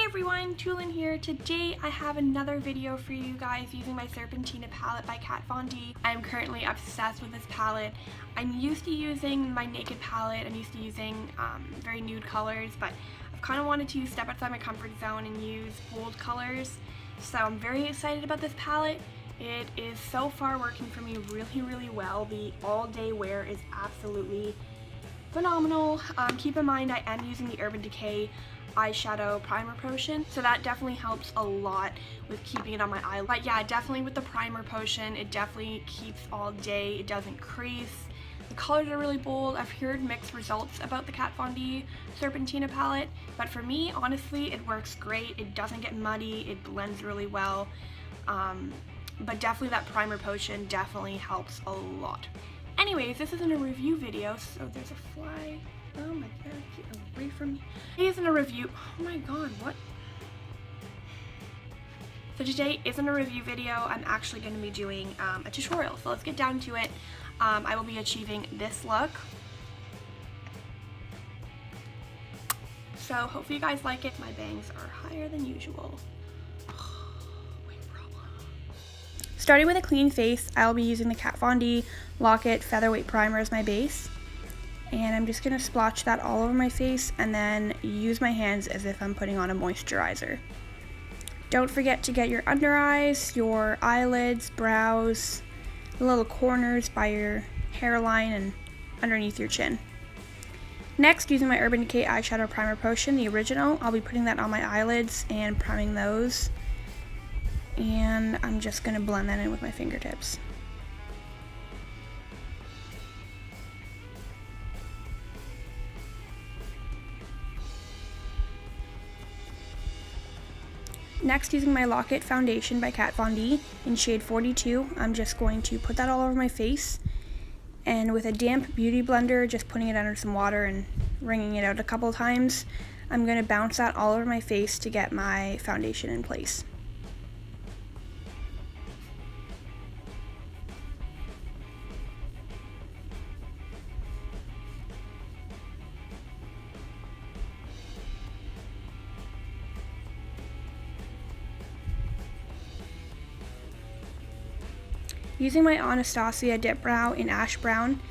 everyone, Tulin here. Today I have another video for you guys using my Serpentina palette by Kat Von D. I'm currently obsessed with this palette. I'm used to using my Naked palette. I'm used to using very nude colors, but I've kind of wanted to step outside my comfort zone and use bold colors. So I'm very excited about this palette. It is so far working for me really well. The all-day wear is absolutely phenomenal. Keep in mind I am using the Urban Decay eyeshadow primer potion, so that definitely helps a lot with keeping it on my eye. But yeah, definitely with the primer potion, it definitely keeps all day. It doesn't crease. The colors are really bold. I've heard mixed results about the Kat Von D Serpentina palette, but for me, honestly, it works great. It doesn't get muddy. It blends really well. But definitely that primer potion definitely helps a lot. Anyways, this isn't a review video, so there's a fly. Oh my god, get away from me. Today isn't a review. Oh my god, what? So today isn't a review video. I'm actually going to be doing a tutorial. So let's get down to it. I will be achieving this look. So hopefully you guys like it. My bangs are higher than usual. Starting with a clean face, I'll be using the Kat Von D Lock-It Featherweight Primer as my base. And I'm just going to splotch that all over my face and then use my hands as if I'm putting on a moisturizer. Don't forget to get your under eyes, your eyelids, brows, the little corners by your hairline and underneath your chin. Next, using my Urban Decay Eyeshadow Primer Potion, the original, I'll be putting that on my eyelids and priming those. And I'm just going to blend that in with my fingertips. Next, using my Lock-It Foundation by Kat Von D in shade 42, I'm just going to put that all over my face. And with a damp beauty blender, just putting it under some water and wringing it out a couple times, I'm going to bounce that all over my face to get my foundation in place. Using my Anastasia Dip Brow in Ash Brown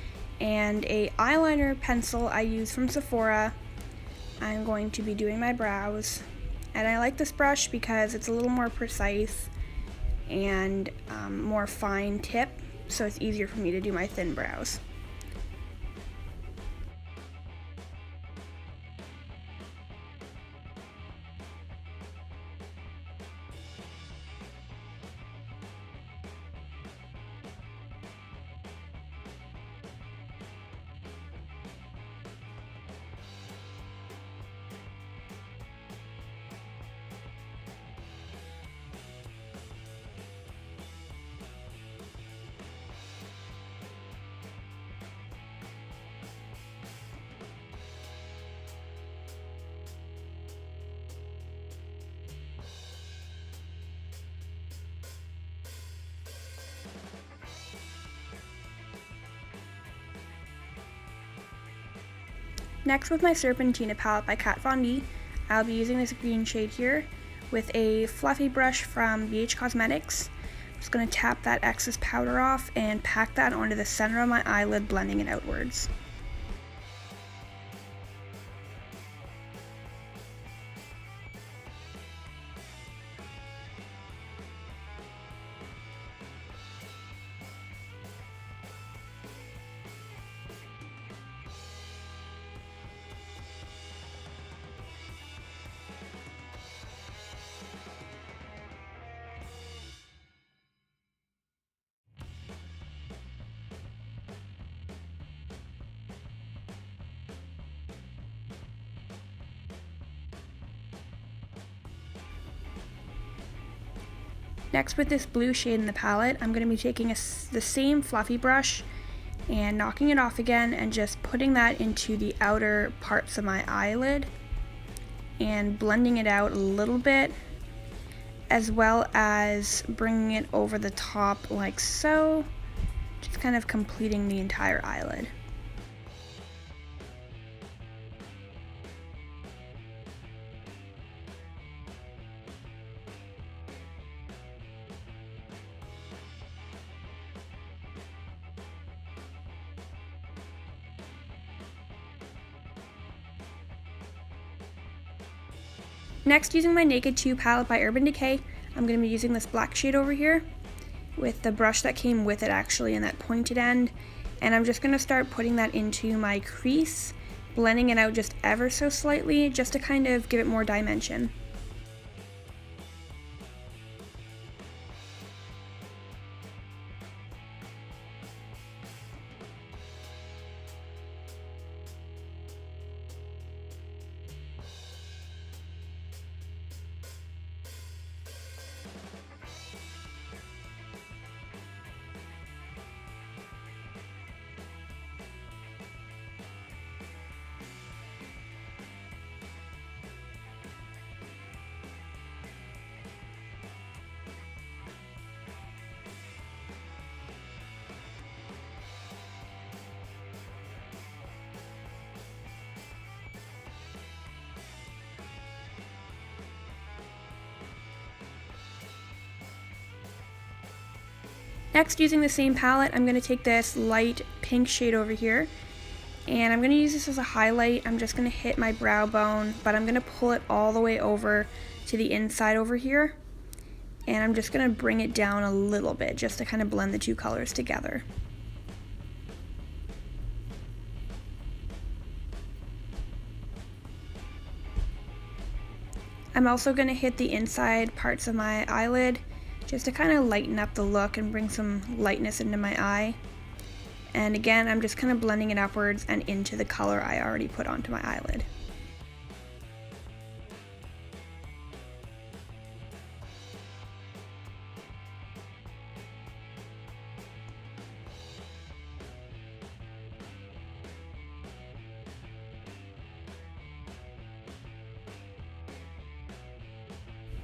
and a eyeliner pencil I use from Sephora, I'm going to be doing my brows. And I like this brush because it's a little more precise and more fine tip, so it's easier for me to do my thin brows. Next, with my Serpentina palette by Kat Von D, I'll be using this green shade here with a fluffy brush from BH Cosmetics. I'm just going to tap that excess powder off and pack that onto the center of my eyelid, blending it outwards. Next, with this blue shade in the palette, I'm going to be taking the same fluffy brush and knocking it off again and just putting that into the outer parts of my eyelid and blending it out a little bit, as well as bringing it over the top like so, just kind of completing the entire eyelid. Next, using my Naked 2 palette by Urban Decay, I'm going to be using this black shade over here with the brush that came with it actually in that pointed end, and I'm just going to start putting that into my crease, blending it out just ever so slightly just to kind of give it more dimension. Next, using the same palette, I'm going to take this light pink shade over here, and I'm going to use this as a highlight. I'm just going to hit my brow bone, but I'm going to pull it all the way over to the inside over here, and I'm just going to bring it down a little bit just to kind of blend the two colors together. I'm also going to hit the inside parts of my eyelid just to kind of lighten up the look and bring some lightness into my eye. And again, I'm just kind of blending it upwards and into the color I already put onto my eyelid.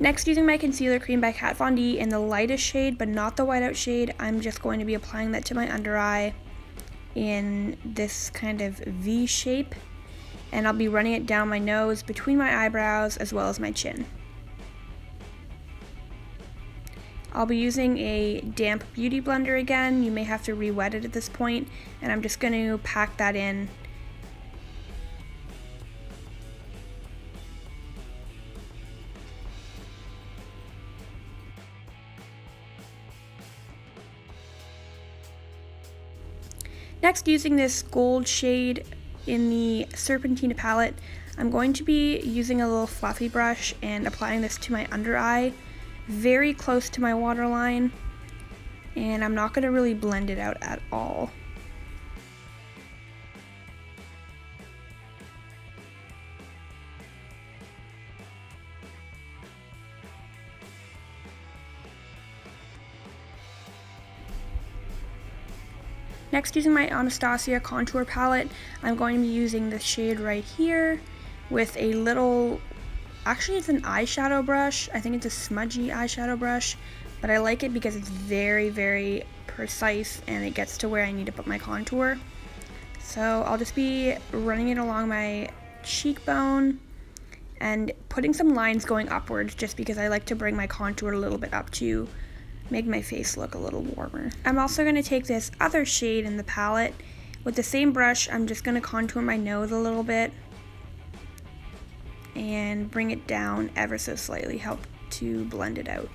Next, using my concealer cream by Kat Von D in the lightest shade, but not the whiteout shade, I'm just going to be applying that to my under eye in this kind of V shape, and I'll be running it down my nose, between my eyebrows, as well as my chin. I'll be using a damp beauty blender again. You may have to re-wet it at this point, and I'm just going to pack that in. Next, using this gold shade in the Serpentina palette, I'm going to be using a little fluffy brush and applying this to my under eye, very close to my waterline, and I'm not going to really blend it out at all. Next, using my Anastasia contour palette, I'm going to be using this shade right here with a little, actually it's an eyeshadow brush. I think it's a smudgy eyeshadow brush, but I like it because it's very, very precise and it gets to where I need to put my contour. So I'll just be running it along my cheekbone and putting some lines going upwards just because I like to bring my contour a little bit up to make my face look a little warmer. I'm also going to take this other shade in the palette. With the same brush, I'm just going to contour my nose a little bit and bring it down ever so slightly, help to blend it out.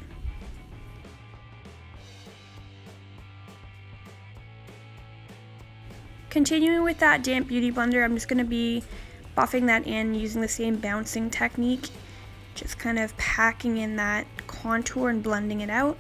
Continuing with that damp beauty blender, I'm just going to be buffing that in using the same bouncing technique, just kind of packing in that contour and blending it out.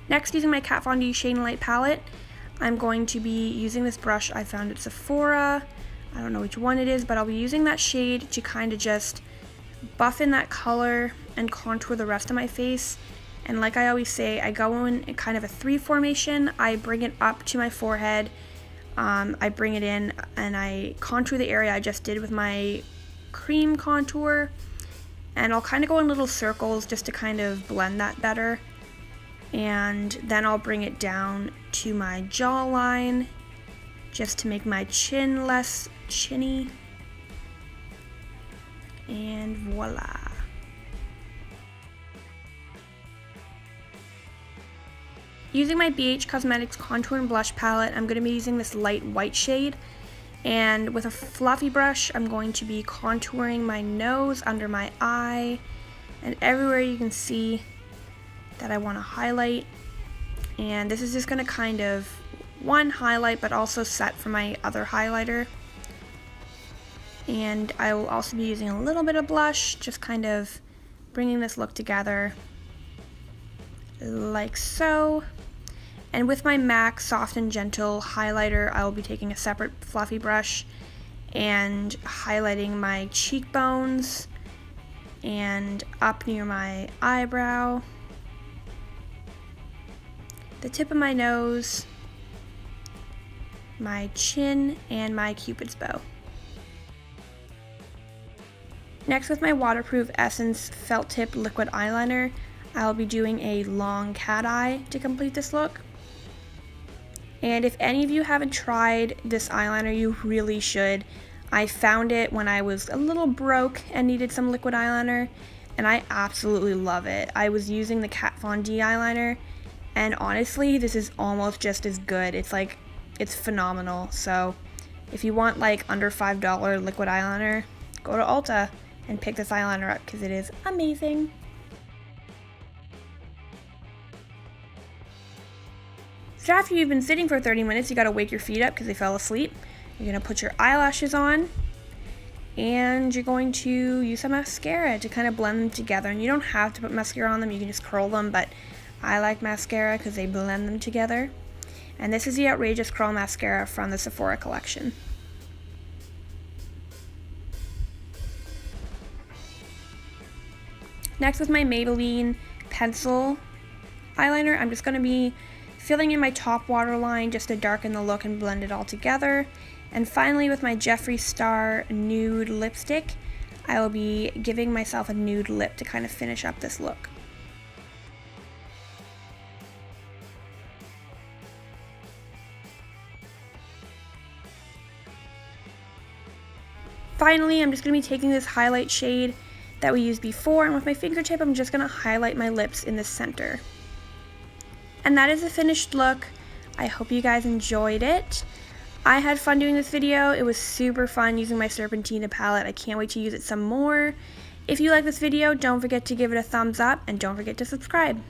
Next, using my Kat Von D Shade and Light palette, I'm going to be using this brush I found at Sephora. I don't know which one it is, but I'll be using that shade to kind of just buff in that color and contour the rest of my face. And like I always say, I go in kind of a 3 formation. I bring it up to my forehead, I bring it in, and I contour the area I just did with my cream contour. And I'll kind of go in little circles just to kind of blend that better. And then I'll bring it down to my jawline just to make my chin less chinny. And voila. Using my BH Cosmetics Contour and Blush Palette, I'm going to be using this light white shade. And with a fluffy brush, I'm going to be contouring my nose, under my eye, and everywhere you can see that I want to highlight. And this is just going to kind of, one, highlight, but also set for my other highlighter. And I will also be using a little bit of blush, just kind of bringing this look together like so. And with my MAC Soft and Gentle highlighter, I will be taking a separate fluffy brush and highlighting my cheekbones and up near my eyebrow, the tip of my nose, my chin, and my Cupid's bow. Next, with my Waterproof Essence Felt Tip Liquid Eyeliner, I'll be doing a long cat eye to complete this look. And if any of you haven't tried this eyeliner, you really should. I found it when I was a little broke and needed some liquid eyeliner, and I absolutely love it. I was using the Kat Von D eyeliner, and honestly, this is almost just as good. It's phenomenal. So if you want like under $5 liquid eyeliner, go to Ulta and pick this eyeliner up because it is amazing. So after you've been sitting for 30 minutes, you gotta wake your feet up because they fell asleep. You're gonna put your eyelashes on, and you're going to use some mascara to kind of blend them together. And you don't have to put mascara on them, you can just curl them, but I like mascara because they blend them together. And this is the Outrageous Curl Mascara from the Sephora collection. Next, with my Maybelline pencil eyeliner, I'm just going to be filling in my top waterline just to darken the look and blend it all together. And finally, with my Jeffree Star nude lipstick, I will be giving myself a nude lip to kind of finish up this look. Finally, I'm just going to be taking this highlight shade that we used before, and with my fingertip, I'm just going to highlight my lips in the center. And that is the finished look. I hope you guys enjoyed it. I had fun doing this video. It was super fun using my Serpentina palette. I can't wait to use it some more. If you like this video, don't forget to give it a thumbs up, and don't forget to subscribe.